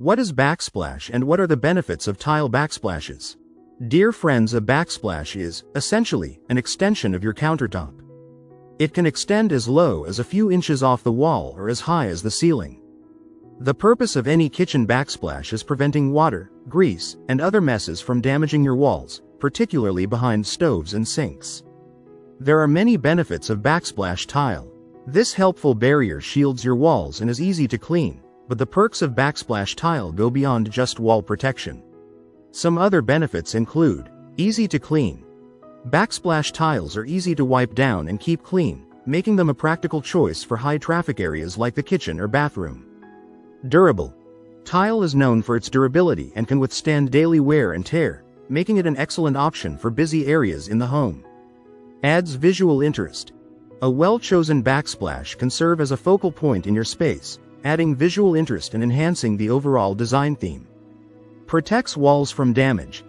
What is backsplash and what are the benefits of tile backsplashes? Dear friends, a backsplash is, essentially, an extension of your countertop. It can extend as low as a few inches off the wall or as high as the ceiling. The purpose of any kitchen backsplash is preventing water, grease, and other messes from damaging your walls, particularly behind stoves and sinks. There are many benefits of backsplash tile. This helpful barrier shields your walls and is easy to clean, but the perks of backsplash tile go beyond just wall protection. Some other benefits include: easy to clean. Backsplash tiles are easy to wipe down and keep clean, making them a practical choice for high-traffic areas like the kitchen or bathroom. Durable. Tile is known for its durability and can withstand daily wear and tear, making it an excellent option for busy areas in the home. Adds visual interest. A well-chosen backsplash can serve as a focal point in your space, adding visual interest and enhancing the overall design theme. Protects walls from damage.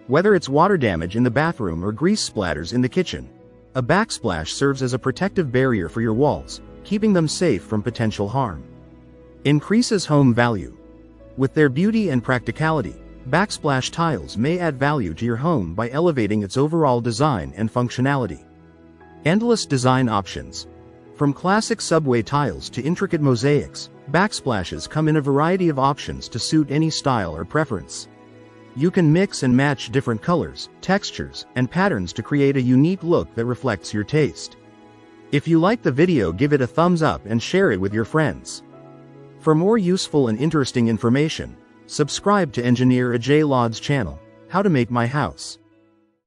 Whether it's water damage in the bathroom or grease splatters in the kitchen, a backsplash serves as a protective barrier for your walls, keeping them safe from potential harm. Increases home value. With their beauty and practicality, backsplash tiles may add value to your home by elevating its overall design and functionality. Endless design options. From classic subway tiles to intricate mosaics, backsplashes come in a variety of options to suit any style or preference. You can mix and match different colors, textures, and patterns to create a unique look that reflects your taste. If you like the video, give it a thumbs up and share it with your friends. For more useful and interesting information, subscribe to Engineer Ajay Lod's channel, How to Make My House.